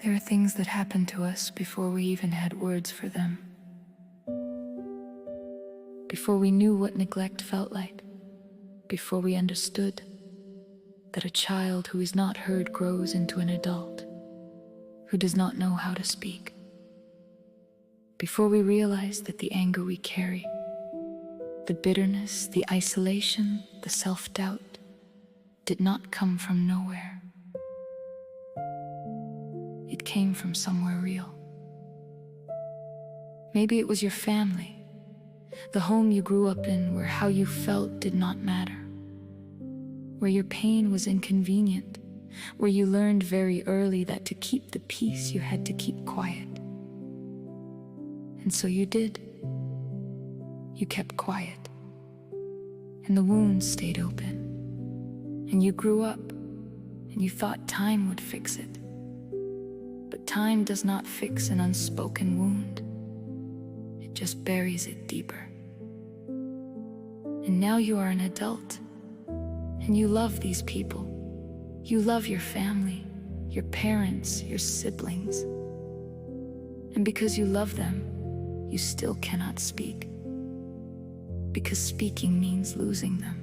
There are things that happen to us before we even had words for them. Before we knew what neglect felt like. Before we understood that a child who is not heard grows into an adult who does not know how to speak. Before we realized that the anger we carry, the bitterness, the isolation, the self-doubt did not come from nowhere. It came from somewhere real. Maybe it was your family, the home you grew up in where how you felt did not matter, where your pain was inconvenient, where you learned very early that to keep the peace you had to keep quiet. And so you did. You kept quiet, and the wound stayed open. And you grew up, and you thought time would fix it. But time does not fix an unspoken wound. It just buries it deeper. And now you are an adult, and you love these people. You love your family, your parents, your siblings. And because you love them, you still cannot speak. Because speaking means losing them.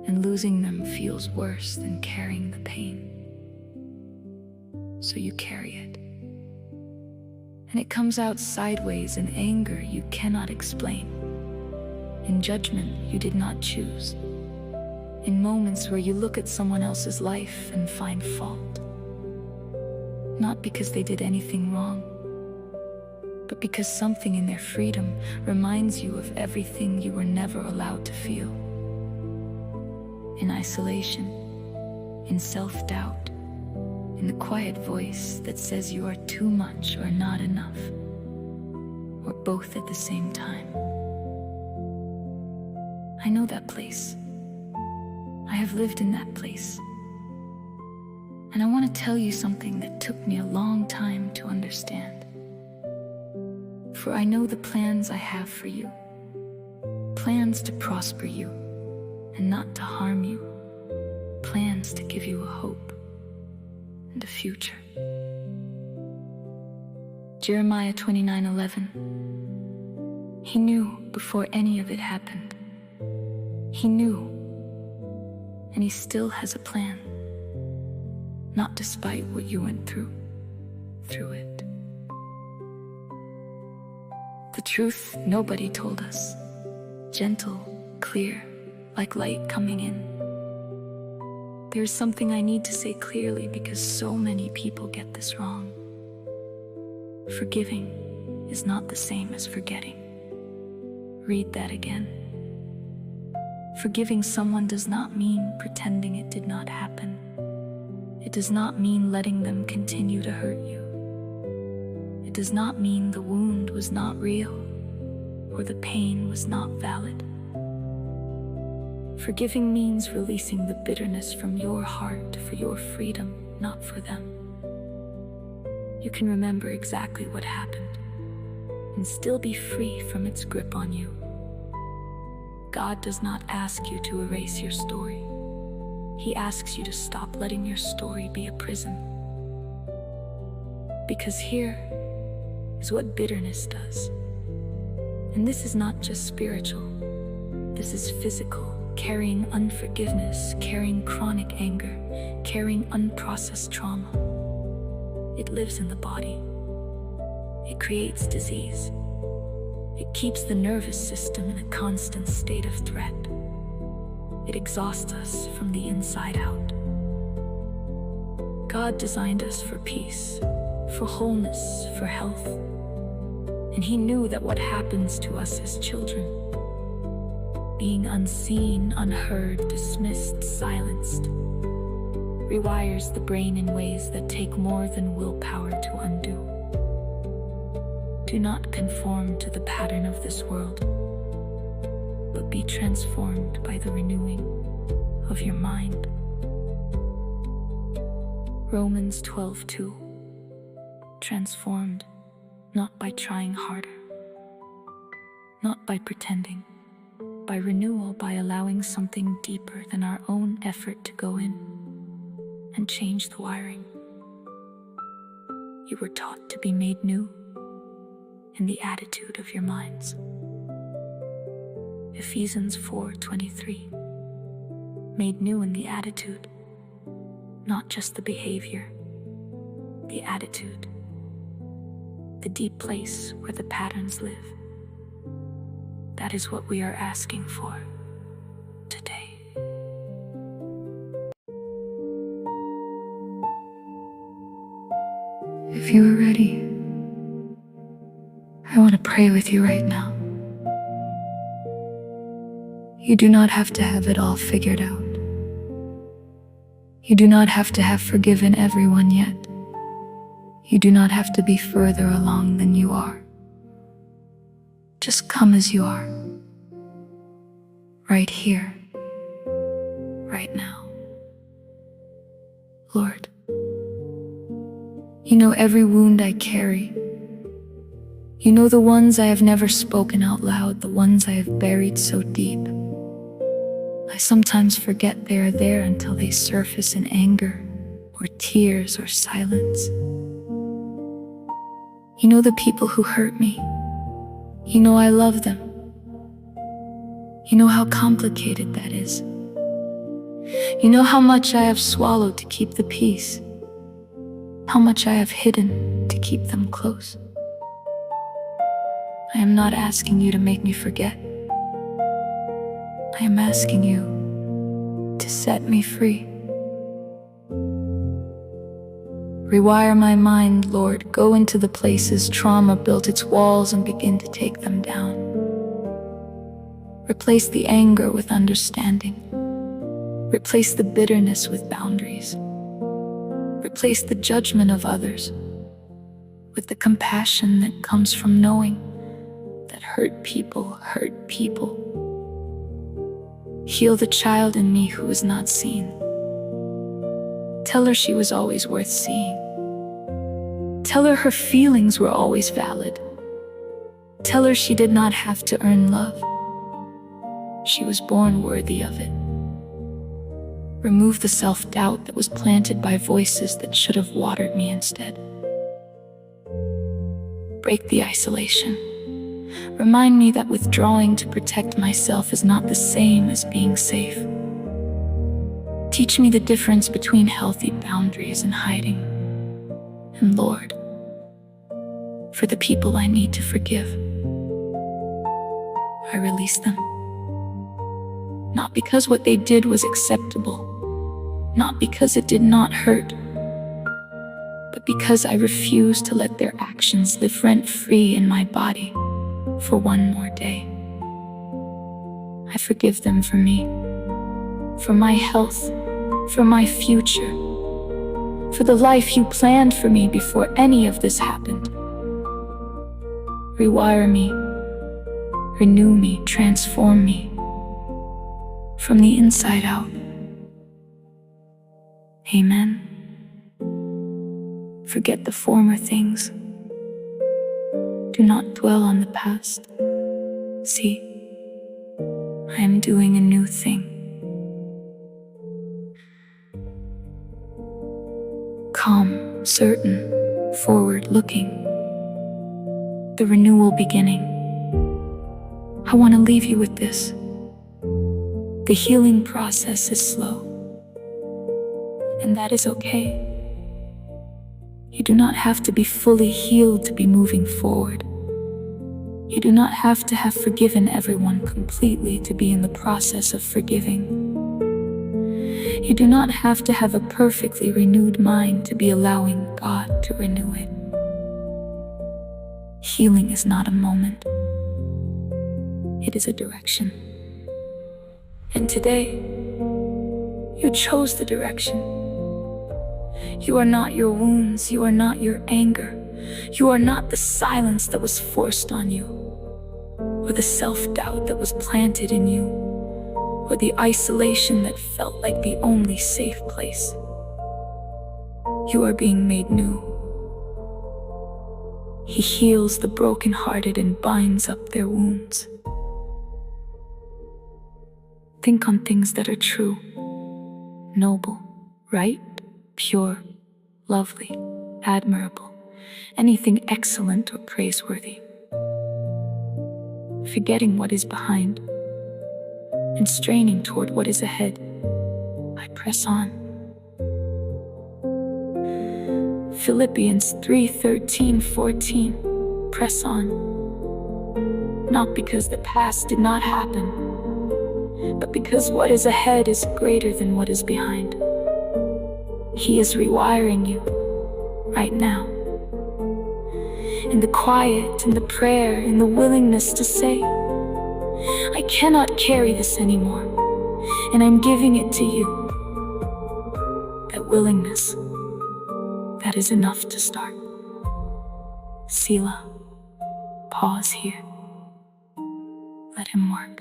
And losing them feels worse than carrying the pain. So you carry it. And it comes out sideways in anger you cannot explain. In judgment you did not choose. In moments where you look at someone else's life and find fault. Not because they did anything wrong, but because something in their freedom reminds you of everything you were never allowed to feel. In isolation, in self-doubt, in the quiet voice that says you are too much or not enough, or both at the same time. I know that place. I have lived in that place. And I want to tell you something that took me a long time to understand. For I know the plans I have for you. Plans to prosper you and not to harm you. Plans to give you a hope and a future. Jeremiah 29:11. He knew before any of it happened. He knew. And he still has a plan. Not despite what you went through it. The truth nobody told us. Gentle, clear, like light coming in. There's something I need to say clearly because so many people get this wrong. Forgiving is not the same as forgetting. Read that again. Forgiving someone does not mean pretending it did not happen. It does not mean letting them continue to hurt you. It does not mean the wound was not real or the pain was not valid. Forgiving means releasing the bitterness from your heart for your freedom, not for them. You can remember exactly what happened and still be free from its grip on you. God does not ask you to erase your story. He asks you to stop letting your story be a prison. Because here is what bitterness does. And this is not just spiritual. This is physical, carrying unforgiveness, carrying chronic anger, carrying unprocessed trauma. It lives in the body. It creates disease. It keeps the nervous system in a constant state of threat. It exhausts us from the inside out. God designed us for peace, for wholeness, for health. And He knew that what happens to us as children, being unseen, unheard, dismissed, silenced, rewires the brain in ways that take more than willpower to undo. Do not conform to the pattern of this world, but be transformed by the renewing of your mind. Romans 12:2. Transformed, not by trying harder, not by pretending, by renewal, by allowing something deeper than our own effort to go in and change the wiring. You were taught to be made new in the attitude of your minds. Ephesians 4:23. Made new in the attitude, not just the behavior, the attitude, the deep place where the patterns live. That is what we are asking for today. If you are ready, I want to pray with you right now. You do not have to have it all figured out. You do not have to have forgiven everyone yet. You do not have to be further along than you are. Just come as you are. Right here, right now. Lord, you know every wound I carry. You know the ones I have never spoken out loud, the ones I have buried so deep. I sometimes forget they are there until they surface in anger, or tears, or silence. You know the people who hurt me. You know I love them. You know how complicated that is. You know how much I have swallowed to keep the peace, how much I have hidden to keep them close. I am not asking you to make me forget. I am asking you to set me free. Rewire my mind, Lord. Go into the places trauma built its walls and begin to take them down. Replace the anger with understanding. Replace the bitterness with boundaries. Replace the judgment of others with the compassion that comes from knowing that hurt people hurt people. Heal the child in me who is not seen. Tell her she was always worth seeing. Tell her her feelings were always valid. Tell her she did not have to earn love. She was born worthy of it. Remove the self-doubt that was planted by voices that should have watered me instead. Break the isolation. Remind me that withdrawing to protect myself is not the same as being safe. Teach me the difference between healthy boundaries and hiding. And Lord, for the people I need to forgive, I release them. Not because what they did was acceptable, not because it did not hurt, but because I refuse to let their actions live rent-free in my body for one more day. I forgive them for me, for my health, for my future, for the life you planned for me before any of this happened. Rewire me, renew me, transform me from the inside out. Amen. Forget the former things. Do not dwell on the past. See, I am doing a new thing. Calm, certain, forward-looking. The renewal beginning. I want to leave you with this. The healing process is slow, and that is okay. You do not have to be fully healed to be moving forward. You do not have to have forgiven everyone completely to be in the process of forgiving. You do not have to have a perfectly renewed mind to be allowing God to renew it. Healing is not a moment. It is a direction. And today, you chose the direction. You are not your wounds. You are not your anger. You are not the silence that was forced on you, or the self-doubt that was planted in you, or the isolation that felt like the only safe place. You are being made new. He heals the brokenhearted and binds up their wounds. Think on things that are true, noble, right, pure, lovely, admirable. anything excellent or praiseworthy. Forgetting what is behind and straining toward what is ahead, I press on. Philippians 3:13-14. Press on. Not because the past did not happen, but because what is ahead is greater than what is behind. He is rewiring you right now. In the quiet, in the prayer, in the willingness to say, I cannot carry this anymore, and I'm giving it to you. That willingness, that is enough to start. Selah. Pause here. Let him work.